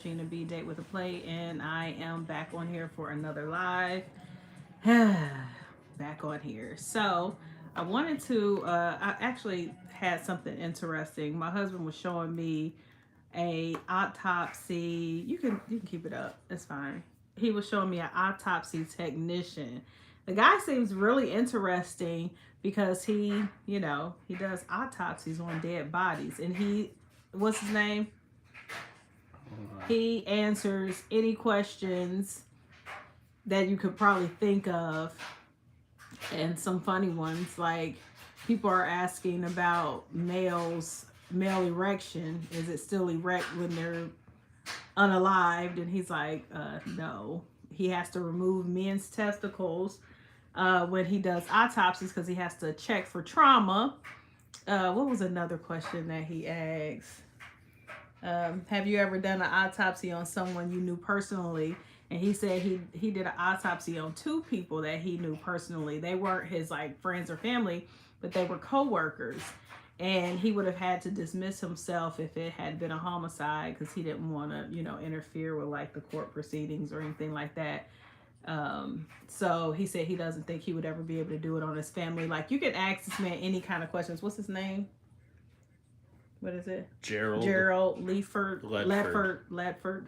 Sheena B Date with a Play, and I am back on here for another live. Back on here. So I wanted to. I actually had something interesting. My husband was showing me a autopsy. You can keep it up. It's fine. He was showing me an autopsy technician. The guy seems really interesting because he does autopsies on dead bodies, and what's his name? He answers any questions that you could probably think of, and some funny ones like people are asking about male erection. Is it still erect when they're unalived? And he's like, no. He has to remove men's testicles when he does autopsies because he has to check for trauma. What was another question that he asked? Have you ever done an autopsy on someone you knew personally? And he said he did an autopsy on two people that he knew personally. They weren't his like friends or family, but they were co-workers. And he would have had to dismiss himself if it had been a homicide because he didn't want to, interfere with like the court proceedings or anything like that. So he said he doesn't think he would ever be able to do it on his family. Like you can ask this man any kind of questions. What's his name? What is it? Gerald Leeford. Ledford. Ledford.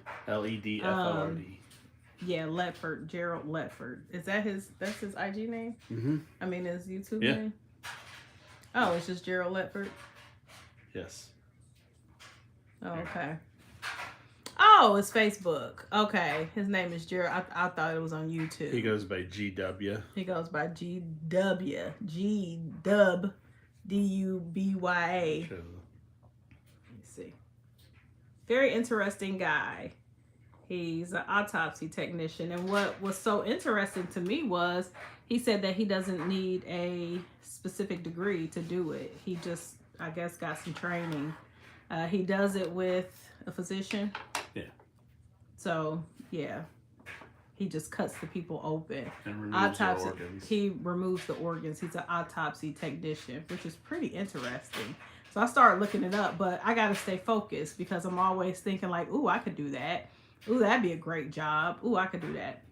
Yeah, Ledford. Gerald Ledford. Is that that's his IG name? Mm-hmm. I mean, his YouTube name? Oh, it's just Gerald Ledford? Yes. Oh, okay. Oh, it's Facebook. Okay. His name is Gerald. I thought it was on YouTube. He goes by GW. He goes by GW. G-Dub. D-U-B-Y-A. See. Very interesting guy. He's an autopsy technician. And what was so interesting to me was he said that he doesn't need a specific degree to do it. He just, I guess, got some training. He does it with a physician. Yeah. So, yeah. He just cuts the people open. And removes the organs. He removes the organs. He's an autopsy technician, which is pretty interesting. So I started looking it up, but I got to stay focused because I'm always thinking like, ooh, I could do that. Ooh, that'd be a great job. Ooh, I could do that.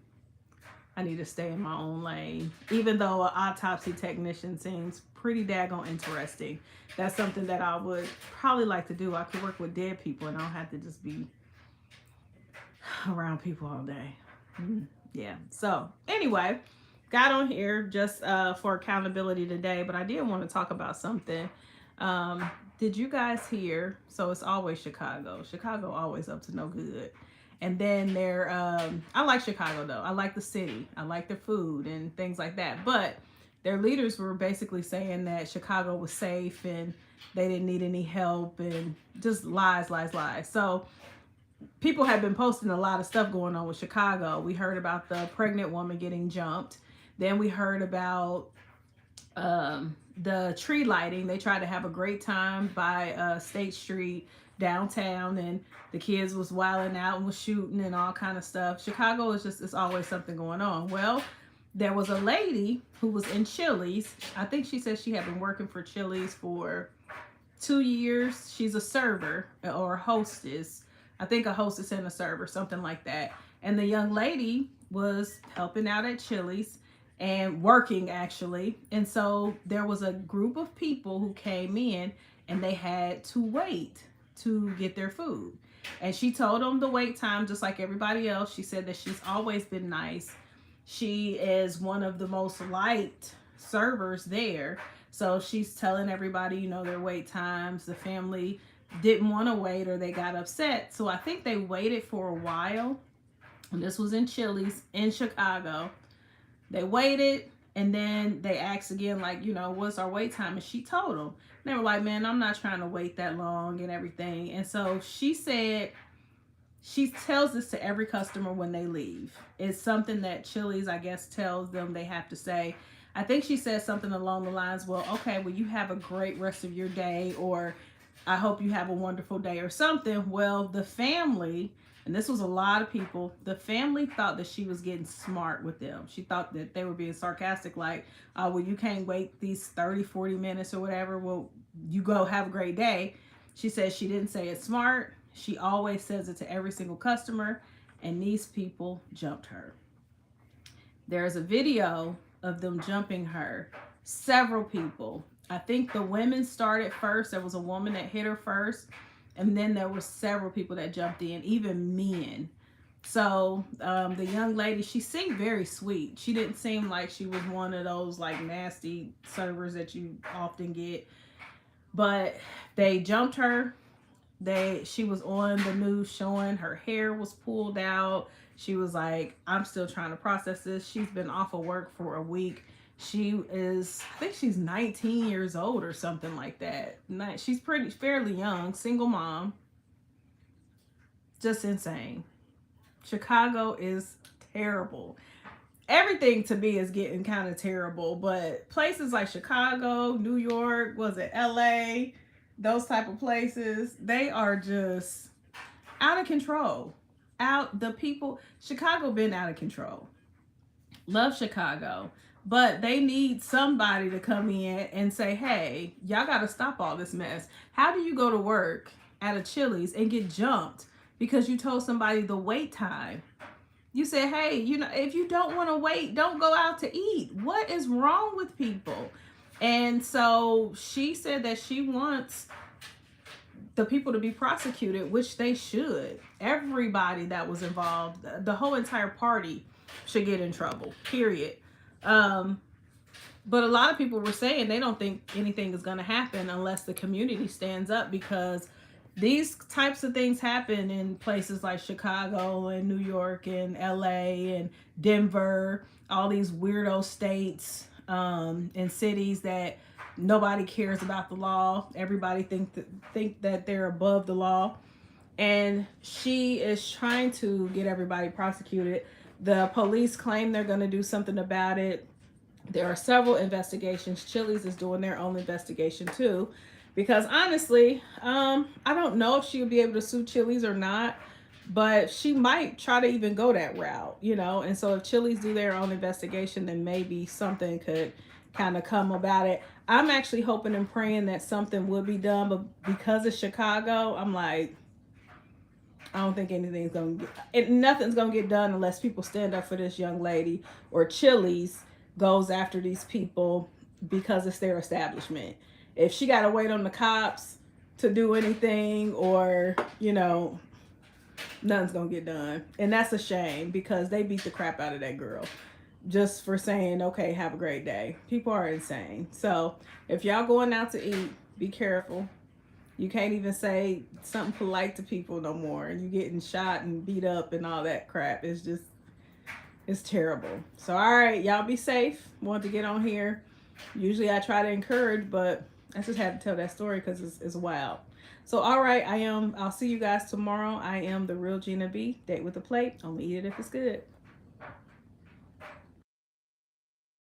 I need to stay in my own lane. Even though an autopsy technician seems pretty daggone interesting. That's something that I would probably like to do. I could work with dead people and I don't have to just be around people all day. Yeah. So anyway, got on here just for accountability today, but I did want to talk about something. Did you guys hear? So it's always Chicago. Chicago always up to no good. And then I like Chicago though. I like the city. I like the food and things like that. But their leaders were basically saying that Chicago was safe and they didn't need any help and just lies. So people have been posting a lot of stuff going on with Chicago. We heard about the pregnant woman getting jumped. Then we heard about the tree lighting. They tried to have a great time by State Street downtown, and the kids was wilding out and was shooting and all kind of stuff. Chicago is it's always something going on. Well, there was a lady who was in Chili's. I think she said she had been working for Chili's for 2 years. She's a server or a hostess. I think a hostess and a server, something like that. And the young lady was helping out at Chili's and working actually. And so there was a group of people who came in and they had to wait to get their food. And she told them the wait time just like everybody else. She said that she's always been nice. She is one of the most liked servers there. So she's telling everybody, their wait times. The family didn't want to wait or they got upset. So I think they waited for a while. And this was in Chili's in Chicago. They waited and then they asked again, like, what's our wait time? And she told them. They were like, man, I'm not trying to wait that long and everything. And so she said, she tells this to every customer when they leave. It's something that Chili's, I guess, tells them they have to say. I think she said something along the lines, well, okay, well, you have a great rest of your day, or I hope you have a wonderful day or something. Well, the family, and this was a lot of people, the family thought that she was getting smart with them. She thought that they were being sarcastic, like, well, you can't wait these 30, 40 minutes or whatever. Well, you go have a great day. She said she didn't say it smart. She always says it to every single customer, and these people jumped her. There's a video of them jumping her. Several people. I think the women started first. There was a woman that hit her first, and then there were several people that jumped in, even men. So the young lady, she seemed very sweet. She didn't seem like she was one of those like nasty servers that you often get. But they jumped her. She was on the news showing her hair was pulled out. She was like, I'm still trying to process this. She's been off of work for a week. She is, I think she's 19 years old or something like that. She's fairly young, single mom. Just insane. Chicago is terrible. Everything to me is getting kind of terrible, but places like Chicago, New York, was it LA, those type of places, they are just out of control. Chicago been out of control. Love Chicago, but they need somebody to come in and say, hey, y'all got to stop all this mess. How do you go to work at a Chili's and get jumped because you told somebody the wait time? You said, hey, if you don't want to wait, don't go out to eat. What is wrong with people? And so she said that she wants the people to be prosecuted, which they should. Everybody that was involved, the whole entire party should get in trouble, period. But a lot of people were saying they don't think anything is going to happen unless the community stands up, because these types of things happen in places like Chicago and New York and LA and Denver, all these weirdo states and cities that nobody cares about the law. Everybody think that they're above the law. And she is trying to get everybody prosecuted. The police claim they're going to do something about it. There are several investigations. Chili's is doing their own investigation too. Because honestly, I don't know if she'll be able to sue Chili's or not, but she might try to even go that route, And so if Chili's do their own investigation, then maybe something could kind of come about it. I'm actually hoping and praying that something would be done, but because of Chicago, I'm like, I don't think nothing's going to get done unless people stand up for this young lady, or Chili's goes after these people because it's their establishment. If she got to wait on the cops to do anything, or, nothing's going to get done. And that's a shame, because they beat the crap out of that girl just for saying, okay, have a great day. People are insane. So if y'all going out to eat, be careful. You can't even say something polite to people no more. And you're getting shot and beat up and all that crap. It's terrible. So, all right, y'all be safe. Wanted to get on here. Usually I try to encourage, but I just had to tell that story because it's wild. So, all right, I'll see you guys tomorrow. I am the real Gina B. Date with a plate. Only eat it if it's good.